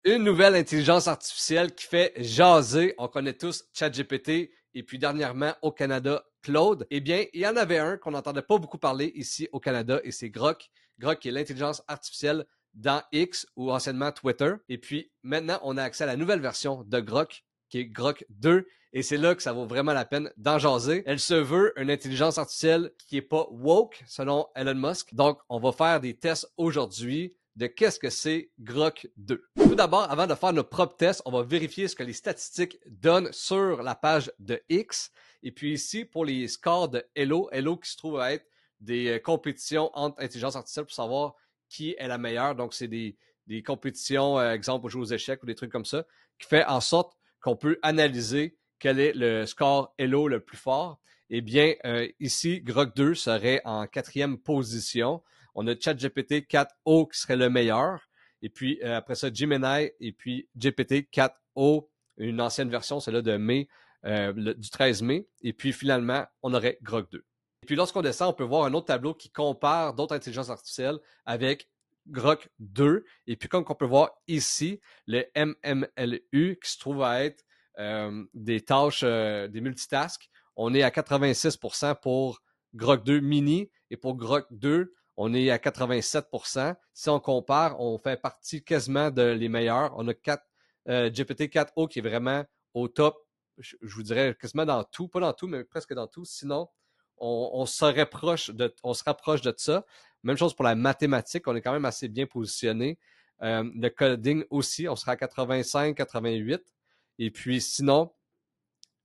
Une nouvelle intelligence artificielle qui fait jaser. On connaît tous ChatGPT et puis dernièrement au Canada, Claude. Eh bien, il y en avait un qu'on n'entendait pas beaucoup parler ici au Canada et c'est Grok. Grok qui est l'intelligence artificielle dans X ou anciennement Twitter. Et puis maintenant, on a accès à la nouvelle version de Grok qui est Grok 2 et c'est là que ça vaut vraiment la peine d'en jaser. Elle se veut une intelligence artificielle qui est pas woke selon Elon Musk. Donc, on va faire des tests aujourd'hui de qu'est-ce que c'est Grok 2. Tout d'abord, avant de faire nos propres tests, on va vérifier ce que les statistiques donnent sur la page de X. Et puis ici, pour les scores de Hello qui se trouve à être des compétitions entre intelligence artificielle pour savoir qui est la meilleure. Donc, c'est des compétitions, exemple, au jeu aux échecs ou des trucs comme ça, qui fait en sorte qu'on peut analyser quel est le score Hello le plus fort. Eh bien, ici, Grok 2 serait en 4e position. On a ChatGPT 4o qui serait le meilleur. Et puis, après ça, Gemini et puis GPT 4o, une ancienne version, celle-là de mai, du 13 mai. Et puis, finalement, on aurait Grok 2. Et puis, lorsqu'on descend, on peut voir un autre tableau qui compare d'autres intelligences artificielles avec Grok 2. Et puis, comme on peut voir ici, le MMLU qui se trouve à être des tâches, des multitasks. On est à 86% pour Grok 2 mini et pour Grok 2, on est à 87%. Si on compare, on fait partie quasiment de les meilleurs. On a GPT-4o qui est vraiment au top, je vous dirais quasiment dans tout, pas dans tout, mais presque dans tout. Sinon, on se rapproche de ça. Même chose pour la mathématique, on est quand même assez bien positionné. Le coding aussi, on sera à 85, 88. Et puis sinon,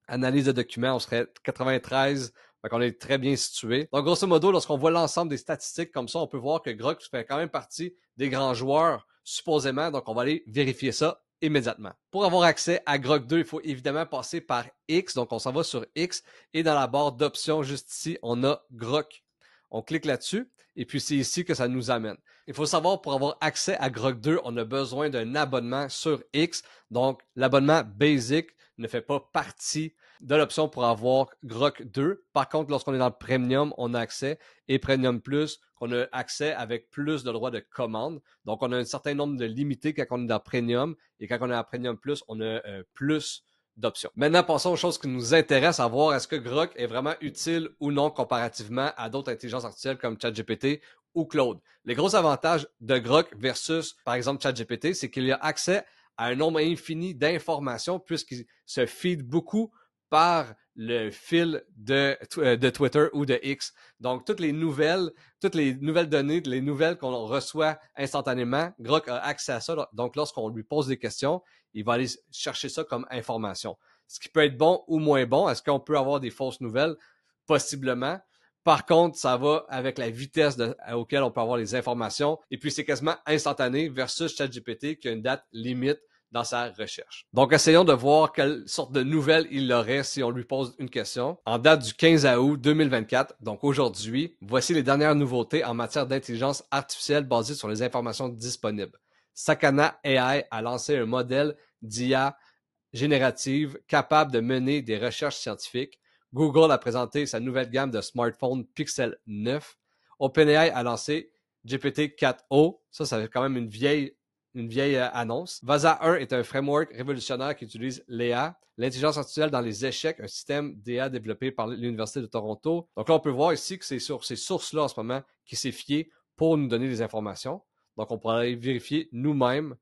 analyse de documents, on serait 93. Donc, on est très bien situé. Donc, grosso modo, lorsqu'on voit l'ensemble des statistiques comme ça, on peut voir que Grok fait quand même partie des grands joueurs, supposément. Donc, on va aller vérifier ça immédiatement. Pour avoir accès à Grok 2, il faut évidemment passer par X. Donc, on s'en va sur X. Et dans la barre d'options, juste ici, on a Grok. On clique là-dessus. Et puis, c'est ici que ça nous amène. Il faut savoir, pour avoir accès à Grok 2, on a besoin d'un abonnement sur X. Donc, l'abonnement Basic ne fait pas partie de l'option pour avoir Grok 2. Par contre, lorsqu'on est dans le Premium, on a accès. Et Premium Plus, qu'on a accès avec plus de droits de commande. Donc, on a un certain nombre de limités quand on est dans Premium. Et quand on est dans Premium Plus, on a plus d'options. Maintenant, passons aux choses qui nous intéressent, à voir est-ce que Grok est vraiment utile ou non comparativement à d'autres intelligences artificielles comme ChatGPT ou Claude. Les gros avantages de Grok versus, par exemple, ChatGPT, c'est qu'il y a accès à un nombre infini d'informations puisqu'il se feed beaucoup par le fil de Twitter ou de X. Donc, toutes les nouvelles données, les nouvelles qu'on reçoit instantanément, Grok a accès à ça. Donc, lorsqu'on lui pose des questions, il va aller chercher ça comme information. Ce qui peut être bon ou moins bon. Est-ce qu'on peut avoir des fausses nouvelles? Possiblement. Par contre, ça va avec la vitesse auquel on peut avoir les informations. Et puis, c'est quasiment instantané versus ChatGPT qui a une date limite dans sa recherche. Donc, essayons de voir quelle sorte de nouvelles il aurait si on lui pose une question. En date du 15 août 2024, donc aujourd'hui, voici les dernières nouveautés en matière d'intelligence artificielle basée sur les informations disponibles. Sakana AI a lancé un modèle d'IA générative capable de mener des recherches scientifiques. Google a présenté sa nouvelle gamme de smartphones Pixel 9. OpenAI a lancé GPT-4o. Ça fait quand même une vieille annonce. Vasa 1 est un framework révolutionnaire qui utilise l'IA, l'intelligence artificielle dans les échecs, un système d'IA développé par l'Université de Toronto. Donc là, on peut voir ici que c'est sur ces sources-là en ce moment qui s'est fié pour nous donner des informations. Donc, on pourra aller vérifier nous-mêmes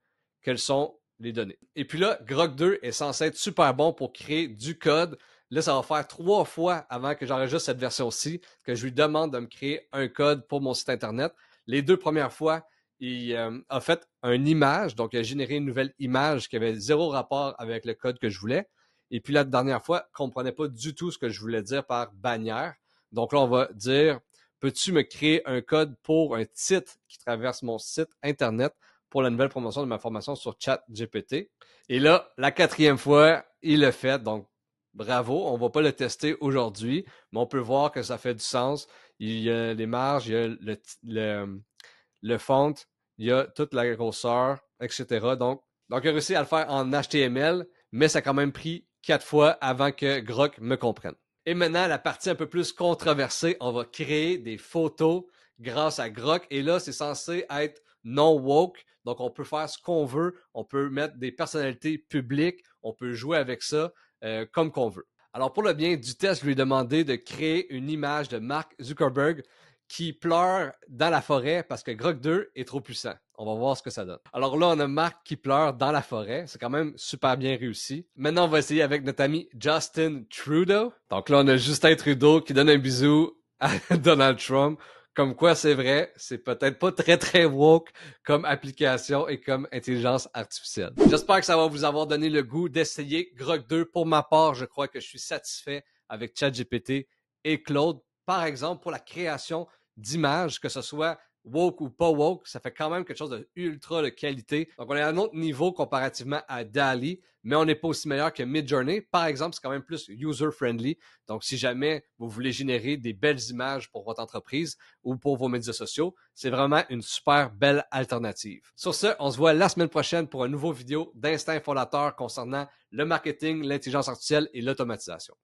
quelles sont les données. Et puis là, Grok 2 est censé être super bon pour créer du code. Là, ça va faire 3 fois avant que j'enregistre cette version-ci que je lui demande de me créer un code pour mon site Internet. Les 2 premières fois, il a fait une image, donc il a généré une nouvelle image qui avait 0 rapport avec le code que je voulais. Et puis la dernière fois, il ne comprenait pas du tout ce que je voulais dire par bannière. Donc là, on va dire, peux-tu me créer un code pour un titre qui traverse mon site Internet pour la nouvelle promotion de ma formation sur ChatGPT? Et là, la 4e fois, il l'a fait. Donc, bravo. On ne va pas le tester aujourd'hui, mais on peut voir que ça fait du sens. Il y a les marges, il y a le font, il y a toute la grosseur, etc. Donc, il a réussi à le faire en HTML, mais ça a quand même pris 4 fois avant que Grok me comprenne. Et maintenant, la partie un peu plus controversée, on va créer des photos grâce à Grok. Et là, c'est censé être non woke. Donc, on peut faire ce qu'on veut. On peut mettre des personnalités publiques. On peut jouer avec ça comme qu'on veut. Alors, pour le bien du test, je lui ai demandé de créer une image de Mark Zuckerberg qui pleure dans la forêt parce que Grok 2 est trop puissant. On va voir ce que ça donne. Alors là, on a Mark qui pleure dans la forêt. C'est quand même super bien réussi. Maintenant, on va essayer avec notre ami Justin Trudeau. Donc là, on a Justin Trudeau qui donne un bisou à Donald Trump. Comme quoi, c'est vrai, c'est peut-être pas très woke comme application et comme intelligence artificielle. J'espère que ça va vous avoir donné le goût d'essayer Grok 2. Pour ma part, je crois que je suis satisfait avec ChatGPT et Claude. Par exemple, pour la création d'images, que ce soit woke ou pas woke, ça fait quand même quelque chose de ultra de qualité. Donc, on est à un autre niveau comparativement à DALL-E, mais on n'est pas aussi meilleur que Midjourney. Par exemple, c'est quand même plus user-friendly. Donc, si jamais vous voulez générer des belles images pour votre entreprise ou pour vos médias sociaux, c'est vraiment une super belle alternative. Sur ce, on se voit la semaine prochaine pour une nouvelle vidéo d'Instinct Fondateur concernant le marketing, l'intelligence artificielle et l'automatisation.